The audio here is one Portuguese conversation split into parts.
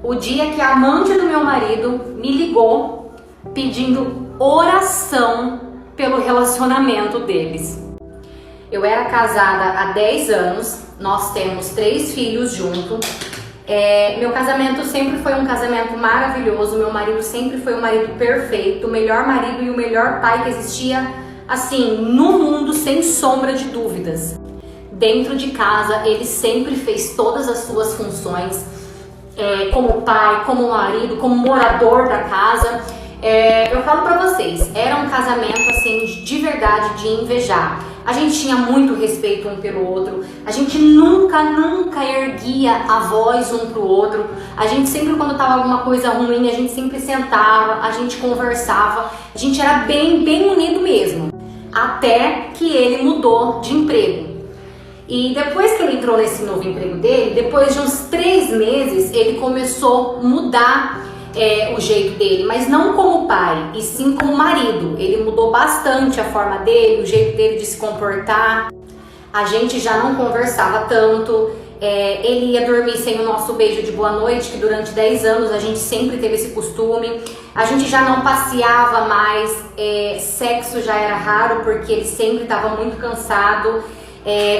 o dia que a amante do meu marido me ligou pedindo oração pelo relacionamento deles. Eu era casada há 10 anos, nós temos 3 filhos juntos. Meu casamento sempre foi um casamento maravilhoso, meu marido sempre foi um marido perfeito, o melhor marido e o melhor pai que existia, assim, no mundo, sem sombra de dúvidas. Dentro de casa, ele sempre fez todas as suas funções, como pai, como marido, como morador da casa. Eu falo pra vocês, era um casamento, assim, de verdade, de invejar. A gente tinha muito respeito um pelo outro, a gente nunca erguia a voz um pro outro. A gente sempre, quando tava alguma coisa ruim, a gente sempre sentava, a gente conversava, a gente era bem unido mesmo. Até que ele mudou de emprego. E depois que ele entrou nesse novo emprego dele, depois de uns 3 meses, ele começou a mudar o jeito dele, mas não como pai, e sim como marido. Ele mudou bastante a forma dele, o jeito dele de se comportar. A gente já não conversava tanto, ele ia dormir sem o nosso beijo de boa noite, que durante 10 anos a gente sempre teve esse costume. A gente já não passeava mais, sexo já era raro porque ele sempre estava muito cansado.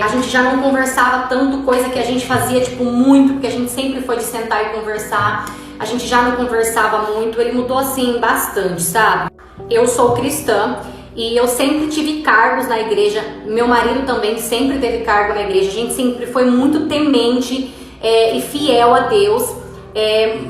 A gente já não conversava tanto, coisa que a gente fazia tipo muito, porque a gente sempre foi de sentar e conversar. A gente já não conversava muito, ele mudou assim bastante, sabe? Eu sou cristã e eu sempre tive cargos na igreja, meu marido também sempre teve cargo na igreja, a gente sempre foi muito temente e fiel a Deus,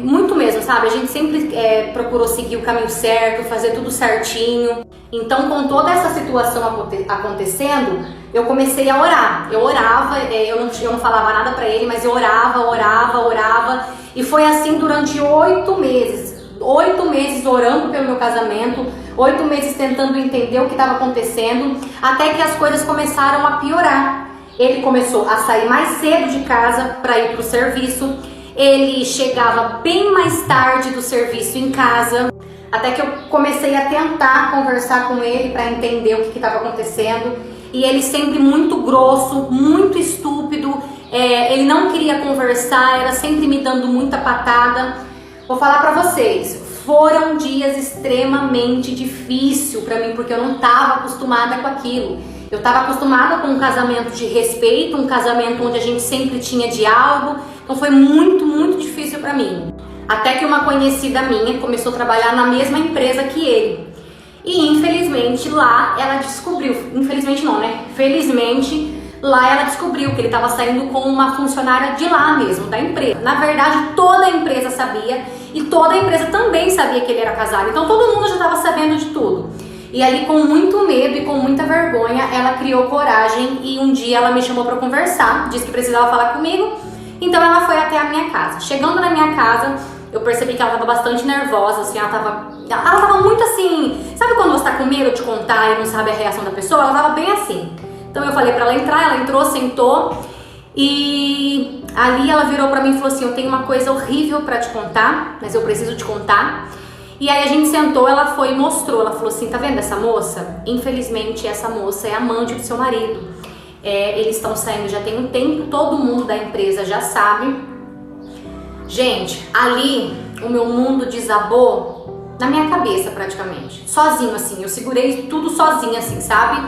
muito mesmo, sabe? A gente sempre procurou seguir o caminho certo, fazer tudo certinho. Então, com toda essa situação acontecendo, eu comecei a orar. Eu orava, eu não falava nada pra ele, mas eu orava. E foi assim durante 8 meses. 8 meses orando pelo meu casamento, 8 meses tentando entender o que estava acontecendo, até que as coisas começaram a piorar. Ele começou a sair mais cedo de casa para ir pro serviço. Ele chegava bem mais tarde do serviço em casa. Até que eu comecei a tentar conversar com ele para entender o que estava acontecendo. E ele sempre muito grosso, muito estúpido. Ele não queria conversar, era sempre me dando muita patada. Vou falar pra vocês, foram dias extremamente difíceis pra mim, porque eu não estava acostumada com aquilo. Eu estava acostumada com um casamento de respeito, um casamento onde a gente sempre tinha diálogo. Então foi muito difícil pra mim. Até que uma conhecida minha começou a trabalhar na mesma empresa que ele. E infelizmente lá ela descobriu, infelizmente não, né? Felizmente lá ela descobriu que ele estava saindo com uma funcionária de lá mesmo, da empresa. Na verdade, toda a empresa sabia e toda a empresa também sabia que ele era casado. Então todo mundo já estava sabendo de tudo. E ali, com muito medo e com muita vergonha, ela criou coragem e um dia ela me chamou para conversar, disse que precisava falar comigo. Então ela foi até a minha casa. Chegando na minha casa, eu percebi que ela estava bastante nervosa, assim, ela tava muito assim, sabe quando você tá com medo de contar e não sabe a reação da pessoa? Ela tava bem assim. Então eu falei pra ela entrar, ela entrou, sentou e ali ela virou pra mim e falou assim, eu tenho uma coisa horrível pra te contar, mas eu preciso te contar. E aí a gente sentou, ela foi e mostrou, ela falou assim, tá vendo essa moça? Infelizmente essa moça é amante do seu marido. Eles estão saindo já tem um tempo, todo mundo da empresa já sabe. Gente, ali o meu mundo desabou na minha cabeça praticamente, sozinho assim, eu segurei tudo sozinha assim, sabe?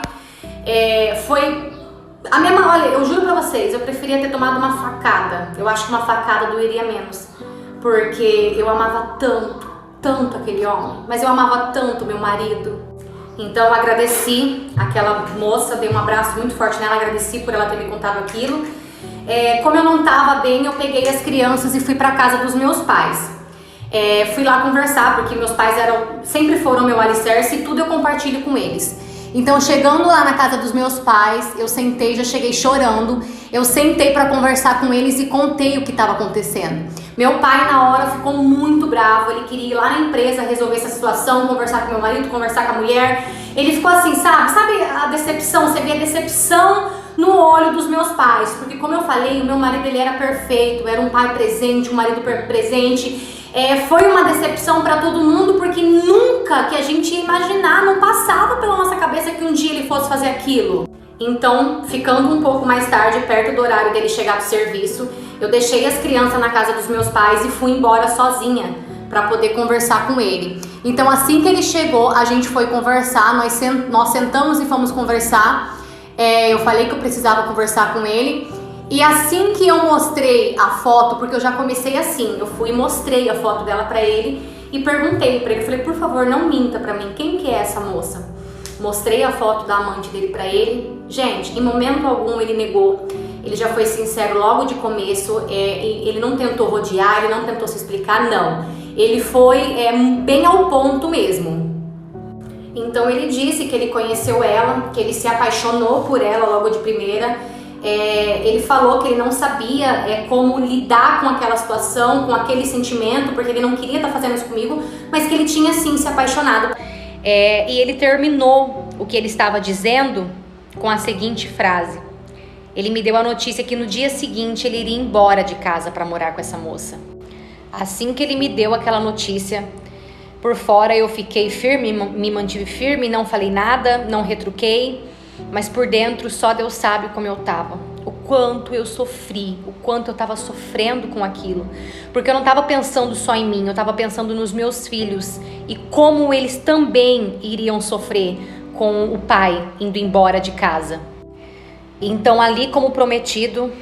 Olha, eu juro pra vocês, eu preferia ter tomado uma facada, eu acho que uma facada doeria menos, porque eu amava tanto aquele homem, mas eu amava tanto meu marido. Então eu agradeci aquela moça, dei um abraço muito forte nela, agradeci por ela ter me contado aquilo. Como eu não estava bem, eu peguei as crianças e fui para casa dos meus pais. Fui lá conversar, porque meus pais sempre foram meu alicerce e tudo eu compartilho com eles. Então, chegando lá na casa dos meus pais, eu sentei, já cheguei chorando. Eu sentei para conversar com eles e contei o que estava acontecendo. Meu pai, na hora, ficou muito bravo. Ele queria ir lá na empresa resolver essa situação, conversar com meu marido, conversar com a mulher. Ele ficou assim, sabe a decepção? Você vê a decepção no olho dos meus pais. Porque, como eu falei, o meu marido ele era perfeito, era um pai presente, um marido presente. Foi uma decepção para todo mundo, porque nunca que a gente ia imaginar, não passava pela nossa cabeça que um dia ele fosse fazer aquilo. Então, ficando um pouco mais tarde, perto do horário dele chegar do serviço, eu deixei as crianças na casa dos meus pais e fui embora sozinha para poder conversar com ele. Então, assim que ele chegou, a gente foi conversar, nós sentamos e fomos conversar. Eu falei que eu precisava conversar com ele. E assim que eu mostrei a foto, porque eu já comecei assim, eu fui e mostrei a foto dela para ele e perguntei para ele, falei, por favor, não minta para mim, quem que é essa moça? Mostrei a foto da amante dele pra ele. Gente, em momento algum ele negou. Ele já foi sincero logo de começo. Ele não tentou rodear, ele não tentou se explicar, não. Ele foi bem ao ponto mesmo. Então ele disse que ele conheceu ela, que ele se apaixonou por ela logo de primeira. Ele falou que ele não sabia como lidar com aquela situação, com aquele sentimento, porque ele não queria estar fazendo isso comigo, mas que ele tinha sim se apaixonado. E ele terminou o que ele estava dizendo com a seguinte frase. Ele me deu a notícia que no dia seguinte ele iria embora de casa para morar com essa moça. Assim que ele me deu aquela notícia, por fora eu fiquei firme, me mantive firme, não falei nada, não retruquei, mas por dentro só Deus sabe como eu tava. O quanto eu sofri, o quanto eu tava sofrendo com aquilo. Porque eu não tava pensando só em mim, eu tava pensando nos meus filhos e como eles também iriam sofrer com o pai indo embora de casa. Então ali, como prometido,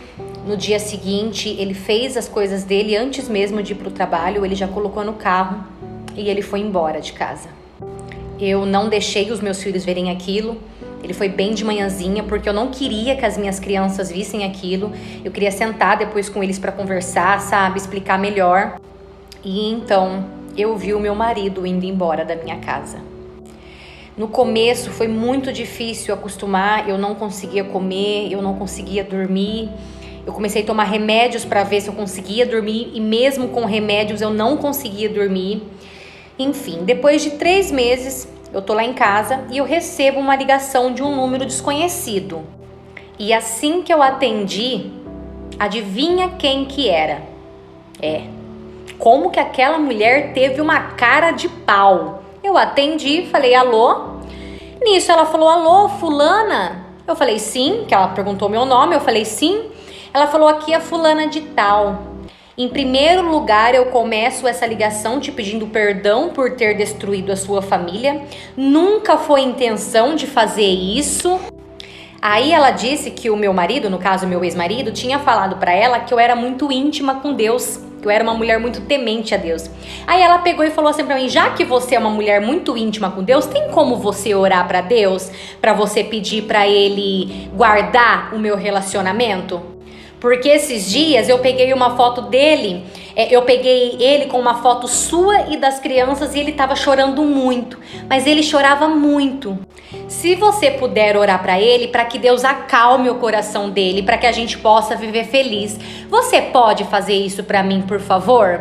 no dia seguinte, ele fez as coisas dele antes mesmo de ir pro trabalho, ele já colocou no carro e ele foi embora de casa. Eu não deixei os meus filhos verem aquilo. Ele foi bem de manhãzinha, porque eu não queria que as minhas crianças vissem aquilo. Eu queria sentar depois com eles para conversar, sabe? Explicar melhor. E então, eu vi o meu marido indo embora da minha casa. No começo foi muito difícil acostumar, eu não conseguia comer, eu não conseguia dormir. Eu comecei a tomar remédios para ver se eu conseguia dormir e mesmo com remédios eu não conseguia dormir. Enfim, depois de 3 meses... eu tô lá em casa e eu recebo uma ligação de um número desconhecido. E assim que eu atendi, adivinha quem que era? Como que aquela mulher teve uma cara de pau? Eu atendi, falei alô. Nisso ela falou, alô, fulana? Eu falei sim, que ela perguntou meu nome, eu falei sim. Ela falou, aqui é fulana de tal. Em primeiro lugar, eu começo essa ligação te pedindo perdão por ter destruído a sua família. Nunca foi intenção de fazer isso. Aí ela disse que o meu marido, no caso meu ex-marido, tinha falado pra ela que eu era muito íntima com Deus, que eu era uma mulher muito temente a Deus. Aí ela pegou e falou assim pra mim, já que você é uma mulher muito íntima com Deus, tem como você orar pra Deus, pra você pedir pra ele guardar o meu relacionamento? Porque esses dias eu peguei uma foto dele, eu peguei ele com uma foto sua e das crianças e ele tava chorando muito, mas ele chorava muito. Se você puder orar pra ele, para que Deus acalme o coração dele, para que a gente possa viver feliz, você pode fazer isso pra mim, por favor?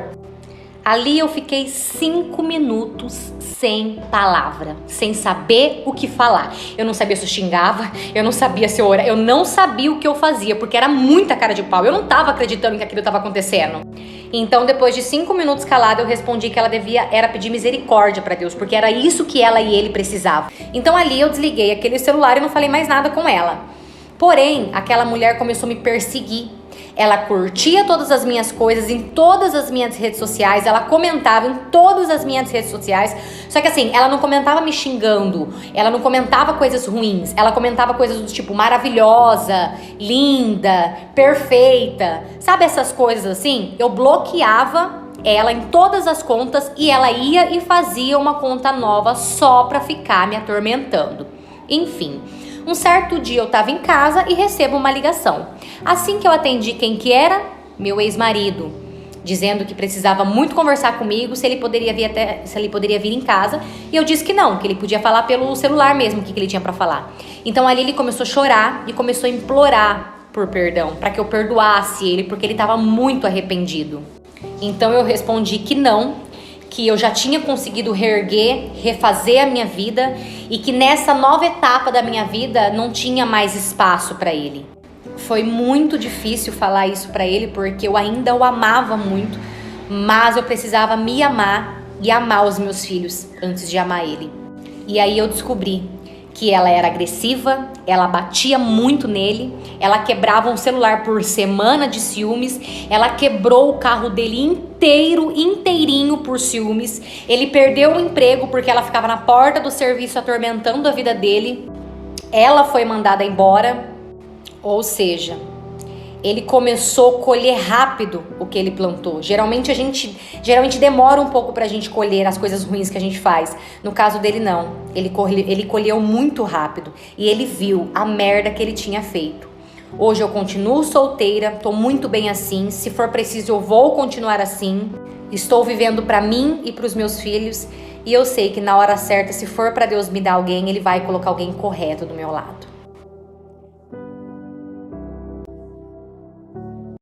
Ali eu fiquei 5 minutos sem palavra, sem saber o que falar. Eu não sabia se eu xingava, eu não sabia se eu orava, eu não sabia o que eu fazia, porque era muita cara de pau. Eu não tava acreditando que aquilo estava acontecendo. Então, depois de 5 minutos calada, eu respondi que ela era pedir misericórdia para Deus, porque era isso que ela e ele precisavam. Então ali eu desliguei aquele celular e não falei mais nada com ela. Porém, aquela mulher começou a me perseguir. Ela curtia todas as minhas coisas em todas as minhas redes sociais, ela comentava em todas as minhas redes sociais, só que assim, ela não comentava me xingando, ela não comentava coisas ruins, ela comentava coisas do tipo maravilhosa, linda, perfeita, sabe essas coisas assim? Eu bloqueava ela em todas as contas e ela ia e fazia uma conta nova só pra ficar me atormentando. Enfim, um certo dia eu tava em casa e recebo uma ligação. Assim que eu atendi quem que era, meu ex-marido, dizendo que precisava muito conversar comigo, se ele poderia vir em casa, e eu disse que não, que ele podia falar pelo celular mesmo, o que ele tinha pra falar. Então ali ele começou a chorar e começou a implorar por perdão, para que eu perdoasse ele, porque ele estava muito arrependido. Então eu respondi que não, que eu já tinha conseguido reerguer, refazer a minha vida e que nessa nova etapa da minha vida não tinha mais espaço para ele. Foi muito difícil falar isso para ele porque eu ainda o amava muito, mas eu precisava me amar e amar os meus filhos antes de amar ele. E aí eu descobri que ela era agressiva, ela batia muito nele, ela quebrava um celular por semana de ciúmes, ela quebrou o carro dele inteirinho por ciúmes, ele perdeu o emprego porque ela ficava na porta do serviço atormentando a vida dele, ela foi mandada embora, ou seja, ele começou a colher rápido o que ele plantou. Geralmente demora um pouco pra gente colher as coisas ruins que a gente faz. No caso dele não, ele colheu muito rápido e ele viu a merda que ele tinha feito. Hoje eu continuo solteira, tô muito bem assim, se for preciso eu vou continuar assim. Estou vivendo pra mim e pros meus filhos e eu sei que na hora certa, se for pra Deus me dar alguém, Ele vai colocar alguém correto do meu lado.